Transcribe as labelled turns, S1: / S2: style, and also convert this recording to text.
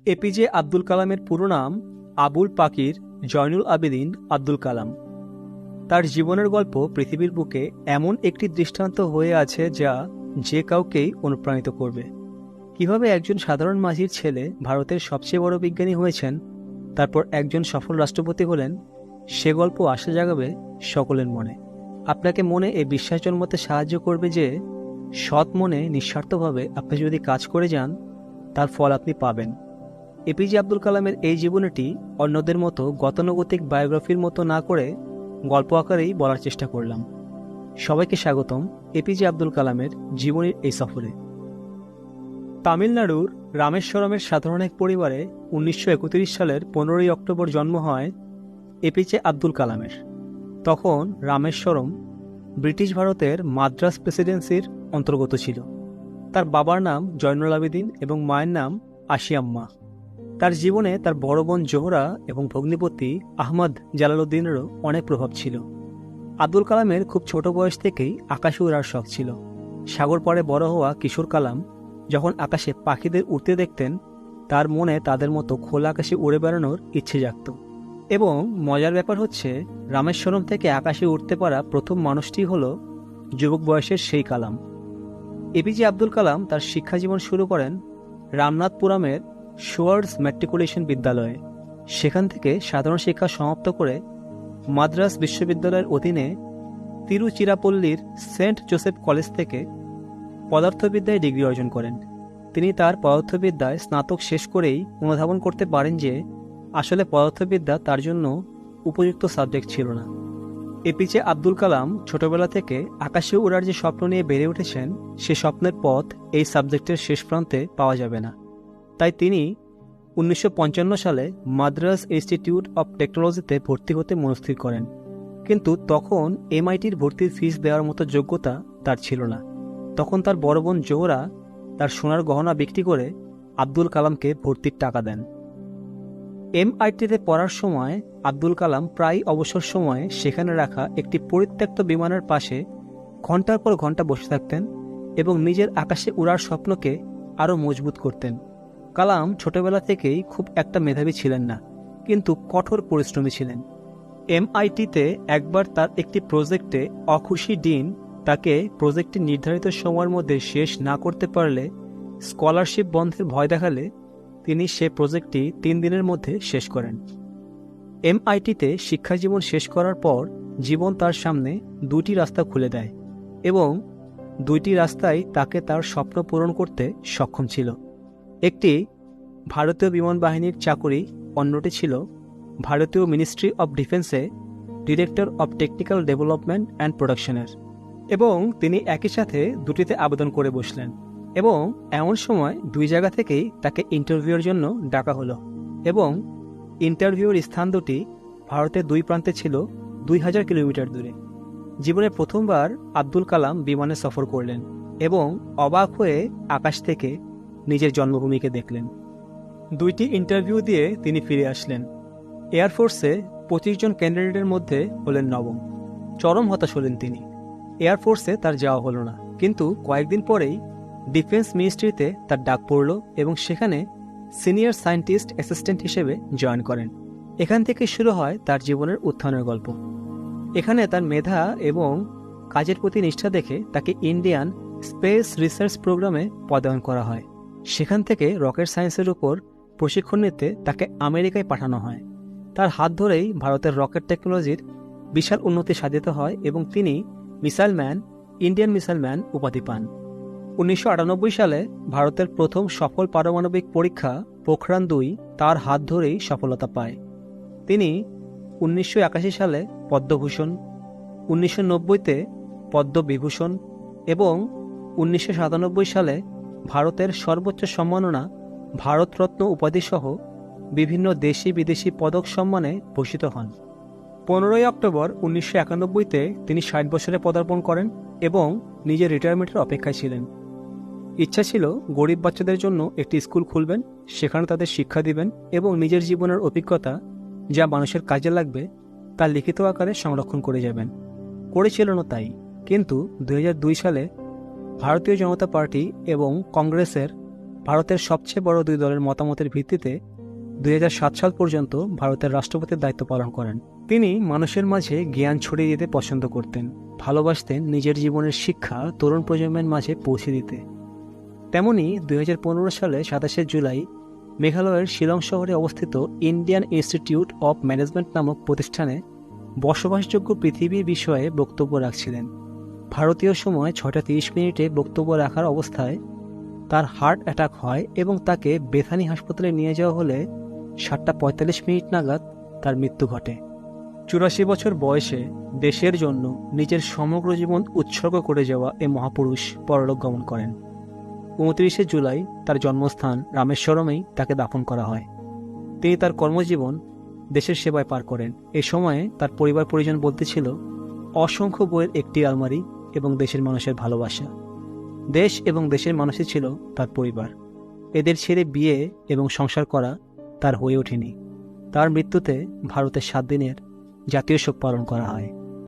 S1: APJ Abdul কালামের পুরো নাম আবুল পাকির জয়নুল আবেদিন আব্দুল কালাম। তার জীবনের গল্প পৃথিবীর বুকে এমন একটি দৃষ্টান্ত হয়ে আছে যা যে কাউকেই অনুপ্রাণিত করবে। কিভাবে একজন সাধারণ মাঝির ছেলে ভারতের সবচেয়ে বড় বিজ্ঞানী হয়েছেন, তারপর একজন সফল রাষ্ট্রপতি হলেন, সে গল্প আশা জাগাবে সকলের মনে। আপনাকে মনে এই বিশ্বাস জন্মাতে সাহায্য করবে যে সৎ মনে নিঃস্বার্থভাবে আপনি যদি কাজ করে যান, তার ফল আপনি পাবেন। এপিজে আব্দুল কালামের এই জীবনীটি অন্যদের মতো গতানুগতিক বায়োগ্রাফির মতো না করে গল্প আকারেই বলার চেষ্টা করলাম। সবাইকে স্বাগতম এপিজে আব্দুল কালামের জীবনীর এই সফরে। তামিলনাড়ুর রামেশ্বরমের সাধারণ এক পরিবারে 1931 সালের 15ই অক্টোবর জন্ম হয় এপিজে আব্দুল কালামের। তখন রামেশ্বরম ব্রিটিশ ভারতের মাদ্রাজ প্রেসিডেন্সির অন্তর্গত ছিল। তার বাবার নাম জয়নুল আবেদিন এবং মায়ের নাম আশিয়াম্মা। তার জীবনে তার বড় বোন জোহরা এবং ভগ্নিপতি আহমদ জালালউদ্দিনেরও অনেক প্রভাব ছিল। আব্দুল কালামের খুব ছোট বয়স থেকেই আকাশে ওড়ার শখ ছিল। সাগর পাড়ে বড় হওয়া কিশোর কালাম যখন আকাশে পাখিদের উড়তে দেখতেন, তার মনে তাদের মতো খোলা আকাশে উড়ে বেড়ানোর ইচ্ছে জাগত। এবং মজার ব্যাপার হচ্ছে, রামেশ্বরম থেকে আকাশে উঠতে পারা প্রথম মানুষটি হল যুবক বয়সের সেই কালাম। এপিজে আব্দুল কালাম তার শিক্ষা জীবন শুরু করেন রামনাথপুরমের শোয়ার্ডস ম্যাট্রিকুলেশন বিদ্যালয়ে। সেখান থেকে সাধারণ শিক্ষা সমাপ্ত করে মাদ্রাজ বিশ্ববিদ্যালয়ের অধীনে তিরুচিরাপল্লীর সেন্ট জোসেফ কলেজ থেকে পদার্থবিদ্যায় ডিগ্রি অর্জন করেন। তিনি তার পদার্থবিদ্যায় স্নাতক শেষ করেই অনুধাবন করতে পারেন যে আসলে পদার্থবিদ্যা তার জন্য উপযুক্ত সাবজেক্ট ছিল না। এপিজে আব্দুল কালাম ছোটবেলা থেকে আকাশে ওড়ার যে স্বপ্ন নিয়ে বেড়ে উঠেছেন, সে স্বপ্নের পথ এই সাবজেক্টের শেষ প্রান্তে পাওয়া যাবে না। তাই তিনি 1955 সালে মাদ্রাজ ইনস্টিটিউট অব টেকনোলজিতে ভর্তি হতে মনস্থির করেন। কিন্তু তখন এমআইটির ভর্তির ফিস দেওয়ার মতো যোগ্যতা তার ছিল না। তখন তার বড় বোন জোহরা তার সোনার গহনা বিক্রি করে আব্দুল কালামকে ভর্তির টাকা দেন। এমআইটিতে পড়ার সময় আব্দুল কালাম প্রায় অবসর সময়ে সেখানে রাখা একটি পরিত্যক্ত বিমানের পাশে ঘন্টার পর ঘন্টা বসে থাকতেন এবং নিজের আকাশে উড়ার স্বপ্নকে আরও মজবুত করতেন। কালাম ছোটবেলা থেকেই খুব একটা মেধাবী ছিলেন না, কিন্তু কঠোর পরিশ্রমী ছিলেন। এমআইটিতে একবার তার একটি প্রজেক্টে অখুশি ডিন তাকে প্রজেক্টটি নির্ধারিত সময়ের মধ্যে শেষ না করতে পারলে স্কলারশিপ বন্ধের ভয় দেখালে তিনি সে প্রজেক্টটি 3 দিনের মধ্যে শেষ করেন। এমআইটিতে শিক্ষাজীবন শেষ করার পর জীবন তার সামনে 2টি রাস্তা খুলে দেয় এবং 2টি রাস্তাই তাকে তার স্বপ্ন পূরণ করতে সক্ষম ছিল। একটি ভারতীয় বিমান বাহিনীর চাকুরি, অন্যটি ছিল ভারতীয় মিনিস্ট্রি অব ডিফেন্সে director of technical development and প্রোডাকশনের। এবং তিনি একই সাথে দুটিতে আবেদন করে বসলেন। এবং এমন সময় 2 জায়গা থেকেই তাকে ইন্টারভিউর জন্য ডাকা হলো এবং ইন্টারভিউর স্থান দুটি ভারতের 2 প্রান্তে ছিল 2000 কিলোমিটার দূরে। জীবনে প্রথমবার আব্দুল কালাম বিমানে সফর করলেন এবং অবাক হয়ে আকাশ থেকে নিজের জন্মভূমিকে দেখলেন। 2টি ইন্টারভিউ দিয়ে তিনি ফিরে আসলেন। এয়ারফোর্সে 25 জন ক্যান্ডিডেটের মধ্যে হলেন নবম। চরম হতাশ হলেন তিনি। এয়ারফোর্সে তার যাওয়া হলো না, কিন্তু কয়েকদিন পরেই ডিফেন্স মিনিস্ট্রিতে তার ডাক পড়ল এবং সেখানে সিনিয়র সায়েন্টিস্ট অ্যাসিস্ট্যান্ট হিসেবে জয়েন করেন। এখান থেকে শুরু হয় তার জীবনের উত্থানের গল্প। এখানে তার মেধা এবং কাজের প্রতি নিষ্ঠা দেখে তাকে ইন্ডিয়ান স্পেস রিসার্চ প্রোগ্রামে পদায়ন করা হয়। সেখান থেকে রকেট সায়েন্সের উপর প্রশিক্ষণ নিতে তাকে আমেরিকায় পাঠানো হয়। তার হাত ধরেই ভারতের রকেট টেকনোলজির বিশাল উন্নতি সাধিত হয় এবং তিনি missile man, Indian missile man উপাধি পান। 1998 সালে ভারতের প্রথম সফল পারমাণবিক পরীক্ষা পোখরান-2 তার হাত ধরেই সফলতা পায়। তিনি 1981 সালে পদ্মভূষণ, 1990-তে পদ্মবিভূষণ এবং 1997 সালে ভারতের সর্বোচ্চ সম্মাননা ভারতরত্ন উপাধিসহ বিভিন্ন দেশি বিদেশি পদক সম্মানে ভূষিত হন। 15ই অক্টোবর 1991-তে তিনি 60 বছরে পদার্পণ করেন এবং নিজের রিটায়ারমেন্টের অপেক্ষায় ছিলেন। ইচ্ছা ছিল গরিব বাচ্চাদের জন্য একটি স্কুল খুলবেন, সেখানে তাদের শিক্ষা দিবেন এবং নিজের জীবনের অভিজ্ঞতা যা মানুষের কাজে লাগবে তা লিখিত আকারে সংরক্ষণ করে যাবেন। করেছিলেনও তাই। কিন্তু 2002 সালে ভারতীয় জনতা পার্টি এবং কংগ্রেসের ভারতের সবচেয়ে বড় দুই দলের মতামতের ভিত্তিতে 2007 সাল পর্যন্ত ভারতের রাষ্ট্রপতির দায়িত্ব পালন করেন। তিনি মানুষের মাঝে জ্ঞান ছড়িয়ে দিতে পছন্দ করতেন, ভালোবাসতেন নিজের জীবনের শিক্ষা তরুণ প্রজন্মের মাঝে পৌঁছে দিতে। তেমনি 2015 সালে 27 জুলাই মেঘালয়ের শিলং শহরে অবস্থিত ইন্ডিয়ান ইনস্টিটিউট অব ম্যানেজমেন্ট নামক প্রতিষ্ঠানে বসবাসযোগ্য পৃথিবীর বিষয়ে বক্তব্য রাখছিলেন। ভারতীয় সময় 6:30 বক্তব্য রাখার অবস্থায় তার হার্ট অ্যাটাক হয় এবং তাকে বেথানি হাসপাতালে নিয়ে যাওয়া হলে 7:45 নাগাদ তার মৃত্যু ঘটে। 84 বছর বয়সে দেশের জন্য নিজের সমগ্র জীবন উৎসর্গ করে যাওয়া এই মহাপুরুষ পরলোক গমন করেন। 29 জুলাই তার জন্মস্থান রামেশ্বরমেই তাকে দাফন করা হয়। তিনি তার কর্মজীবন দেশের সেবায় পার করেন। এ সময়ে তার পরিবার পরিজন বলতে ছিল অসংখ্য বইয়ের একটি আলমারি এবং দেশের মানুষের ভালোবাসা। দেশ এবং দেশের মানুষই ছিল তার পরিবার। এদের ছেড়ে বিয়ে এবং সংসার করা তার হয়ে ওঠেনি। তার মৃত্যুতে ভারতের 7 দিনের জাতীয় শোক পালন করা হয়।